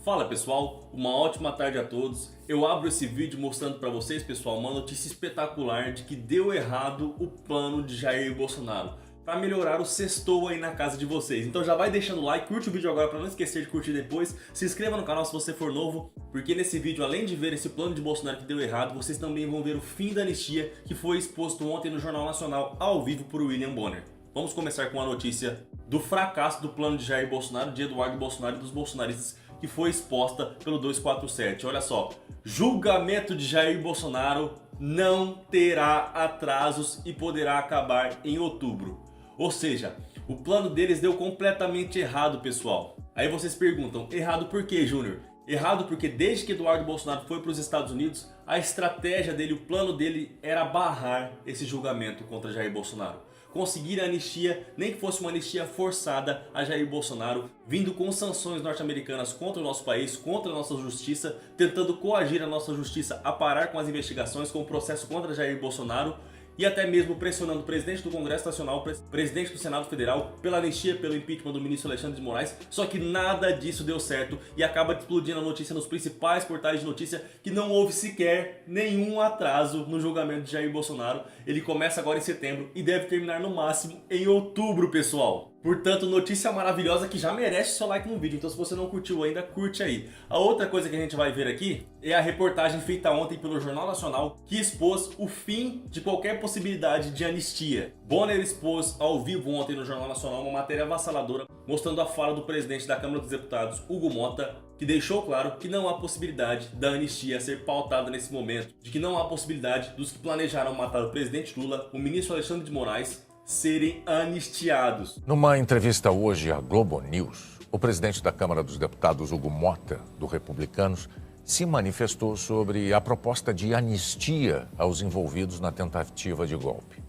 Fala pessoal, uma ótima tarde a todos. Eu abro esse vídeo mostrando para vocês, pessoal, uma notícia espetacular de que deu errado o plano de Jair Bolsonaro para melhorar o sextou aí na casa de vocês. Então já vai deixando o like, curte o vídeo agora para não esquecer de curtir depois. Se inscreva no canal se você for novo, porque nesse vídeo, além de ver esse plano de Bolsonaro que deu errado, vocês também vão ver o fim da anistia que foi exposto ontem no Jornal Nacional ao vivo por William Bonner. Vamos começar com a notícia do fracasso do plano de Jair Bolsonaro, de Eduardo Bolsonaro e dos bolsonaristas, que foi exposta pelo 247. Olha só, julgamento de Jair Bolsonaro não terá atrasos e poderá acabar em outubro. Ou seja, o plano deles deu completamente errado, pessoal. Aí vocês perguntam, errado por quê, Júnior? Errado porque desde que Eduardo Bolsonaro foi para os Estados Unidos, a estratégia dele, o plano dele era barrar esse julgamento contra Jair Bolsonaro. Conseguir a anistia, nem que fosse uma anistia forçada a Jair Bolsonaro, vindo com sanções norte-americanas contra o nosso país, contra a nossa justiça, tentando coagir a nossa justiça a parar com as investigações, com o processo contra Jair Bolsonaro, e até mesmo pressionando o presidente do Congresso Nacional, presidente do Senado Federal, pela anistia, pelo impeachment do ministro Alexandre de Moraes. Só que nada disso deu certo e acaba explodindo a notícia nos principais portais de notícia que não houve sequer nenhum atraso no julgamento de Jair Bolsonaro. Ele começa agora em setembro e deve terminar no máximo em outubro, pessoal. Portanto, notícia maravilhosa que já merece seu like no vídeo, então se você não curtiu ainda, curte aí. A outra coisa que a gente vai ver aqui é a reportagem feita ontem pelo Jornal Nacional que expôs o fim de qualquer possibilidade de anistia. Bonner expôs ao vivo ontem no Jornal Nacional uma matéria avassaladora mostrando a fala do presidente da Câmara dos Deputados, Hugo Mota, que deixou claro que não há possibilidade da anistia ser pautada nesse momento, de que não há possibilidade dos que planejaram matar o presidente Lula, o ministro Alexandre de Moraes, serem anistiados. Numa entrevista hoje à Globo News, o presidente da Câmara dos Deputados, Hugo Mota, do Republicanos, se manifestou sobre a proposta de anistia aos envolvidos na tentativa de golpe.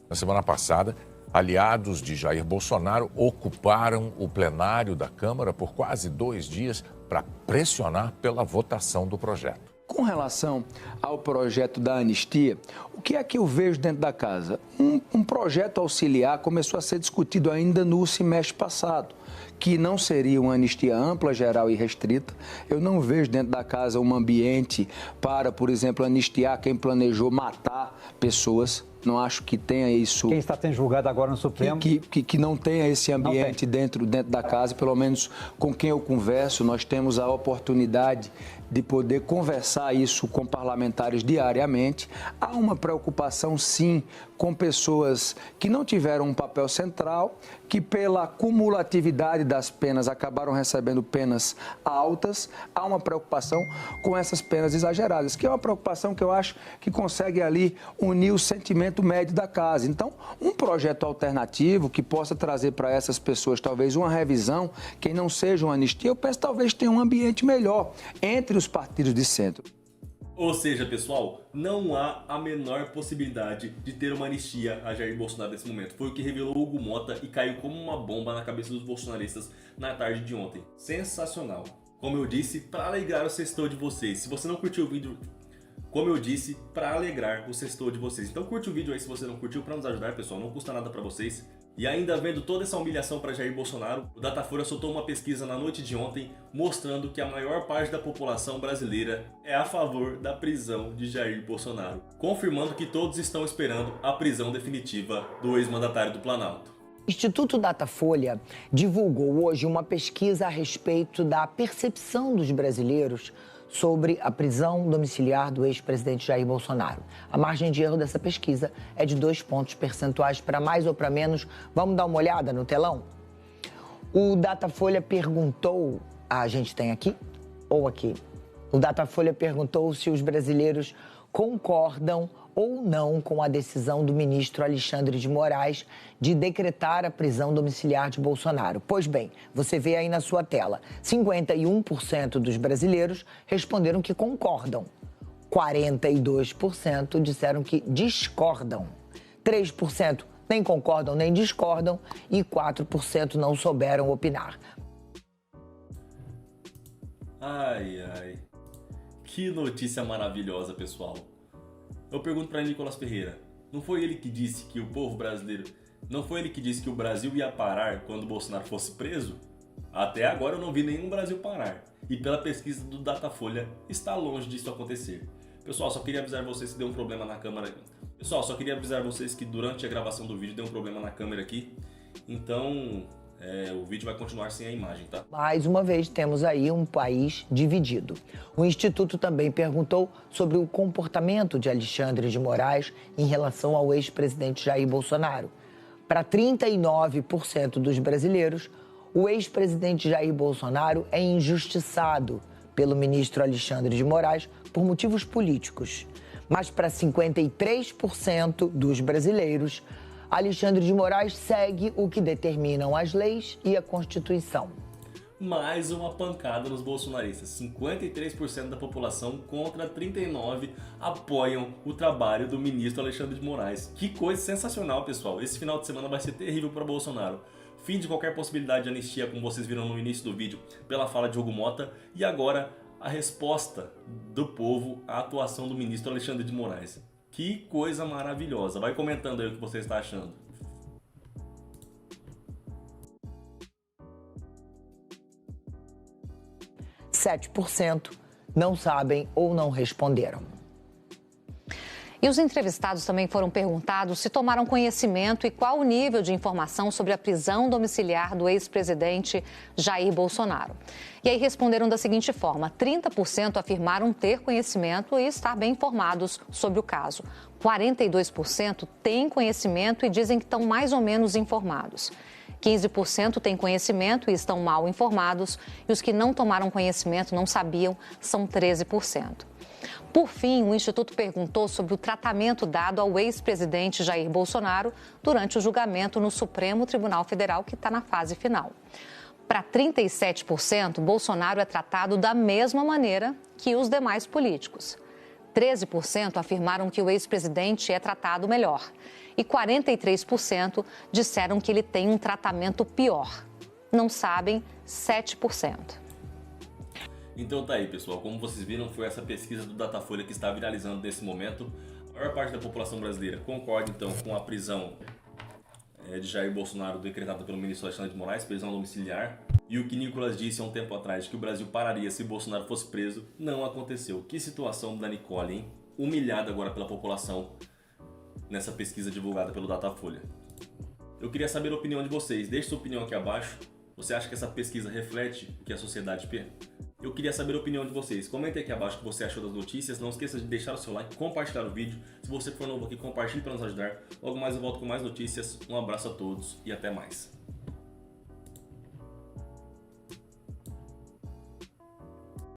Na semana passada, aliados de Jair Bolsonaro ocuparam o plenário da Câmara por quase 2 dias para pressionar pela votação do projeto. Com relação ao projeto da anistia, o que é que eu vejo dentro da casa? Um projeto auxiliar começou a ser discutido ainda no semestre passado, que não seria uma anistia ampla, geral e restrita. Eu não vejo dentro da casa um ambiente para, por exemplo, anistiar quem planejou matar pessoas. Não acho que tenha isso. Quem está sendo julgado agora no Supremo? Que não tenha esse ambiente dentro da casa, pelo menos com quem eu converso, nós temos a oportunidade de poder conversar isso com parlamentares diariamente. Há uma preocupação, sim, com pessoas que não tiveram um papel central, que pela cumulatividade das penas acabaram recebendo penas altas. Há uma preocupação com essas penas exageradas, que é uma preocupação que eu acho que consegue ali unir o sentimento médio da casa. Então, um projeto alternativo que possa trazer para essas pessoas talvez uma revisão, que não seja uma anistia, eu penso talvez tenha um ambiente melhor entre os partidos de centro. Ou seja, pessoal, não há a menor possibilidade de ter uma anistia a Jair Bolsonaro nesse momento. Foi o que revelou Hugo Mota e caiu como uma bomba na cabeça dos bolsonaristas na tarde de ontem. Sensacional. Como eu disse, para alegrar o sextou de vocês. Se você não curtiu o vídeo, como eu disse, para alegrar o sextou de vocês. Então curte o vídeo aí se você não curtiu, para nos ajudar, pessoal. Não custa nada para vocês. E ainda vendo toda essa humilhação para Jair Bolsonaro, o Datafolha soltou uma pesquisa na noite de ontem mostrando que a maior parte da população brasileira é a favor da prisão de Jair Bolsonaro, confirmando que todos estão esperando a prisão definitiva do ex-mandatário do Planalto. O Instituto Datafolha divulgou hoje uma pesquisa a respeito da percepção dos brasileiros sobre a prisão domiciliar do ex-presidente Jair Bolsonaro. A margem de erro dessa pesquisa é de 2 pontos percentuais para mais ou para menos. Vamos dar uma olhada no telão? O Datafolha perguntou, a gente tem aqui ou aqui? O Datafolha perguntou se os brasileiros concordam ou não com a decisão do ministro Alexandre de Moraes de decretar a prisão domiciliar de Bolsonaro. Pois bem, você vê aí na sua tela, 51% dos brasileiros responderam que concordam, 42% disseram que discordam, 3% nem concordam nem discordam e 4% não souberam opinar. Ai, ai, que notícia maravilhosa, pessoal. Eu pergunto para Nicolas Ferreira, não foi ele que disse que o povo brasileiro, não foi ele que disse que o Brasil ia parar quando o Bolsonaro fosse preso? Até agora eu não vi nenhum Brasil parar. E pela pesquisa do Datafolha, está longe disso acontecer. Pessoal, só queria avisar vocês que deu um problema na câmera. Pessoal, só queria avisar vocês que durante a gravação do vídeo deu um problema na câmera aqui. Então, o vídeo vai continuar sem a imagem, tá? Mais uma vez, temos aí um país dividido. O Instituto também perguntou sobre o comportamento de Alexandre de Moraes em relação ao ex-presidente Jair Bolsonaro. Para 39% dos brasileiros, o ex-presidente Jair Bolsonaro é injustiçado pelo ministro Alexandre de Moraes por motivos políticos. Mas para 53% dos brasileiros, Alexandre de Moraes segue o que determinam as leis e a Constituição. Mais uma pancada nos bolsonaristas. 53% da população contra 39% apoiam o trabalho do ministro Alexandre de Moraes. Que coisa sensacional, pessoal. Esse final de semana vai ser terrível para Bolsonaro. Fim de qualquer possibilidade de anistia, como vocês viram no início do vídeo, pela fala de Hugo Mota. E agora, a resposta do povo à atuação do ministro Alexandre de Moraes. Que coisa maravilhosa. Vai comentando aí o que você está achando. – 7% não sabem ou não responderam. E os entrevistados também foram perguntados se tomaram conhecimento e qual o nível de informação sobre a prisão domiciliar do ex-presidente Jair Bolsonaro. E aí responderam da seguinte forma: 30% afirmaram ter conhecimento e estar bem informados sobre o caso. 42% têm conhecimento e dizem que estão mais ou menos informados. 15% têm conhecimento e estão mal informados. E os que não tomaram conhecimento, não sabiam, são 13%. Por fim, o Instituto perguntou sobre o tratamento dado ao ex-presidente Jair Bolsonaro durante o julgamento no Supremo Tribunal Federal, que está na fase final. Para 37%, Bolsonaro é tratado da mesma maneira que os demais políticos. 13% afirmaram que o ex-presidente é tratado melhor. E 43% disseram que ele tem um tratamento pior. Não sabem, 7%. Então tá aí, pessoal, como vocês viram, foi essa pesquisa do Datafolha que está viralizando nesse momento. A maior parte da população brasileira concorda então com a prisão de Jair Bolsonaro decretada pelo ministro Alexandre de Moraes, prisão domiciliar. E o que Nicolas disse há um tempo atrás, que o Brasil pararia se Bolsonaro fosse preso, não aconteceu. Que situação da Nicole, hein? Humilhada agora pela população nessa pesquisa divulgada pelo Datafolha. Eu queria saber a opinião de vocês, deixe sua opinião aqui abaixo. Você acha que essa pesquisa reflete o que a sociedade pensa? Eu queria saber a opinião de vocês. Comente aqui abaixo o que você achou das notícias. Não esqueça de deixar o seu like, compartilhar o vídeo. Se você for novo aqui, compartilhe para nos ajudar. Logo mais eu volto com mais notícias. Um abraço a todos e até mais.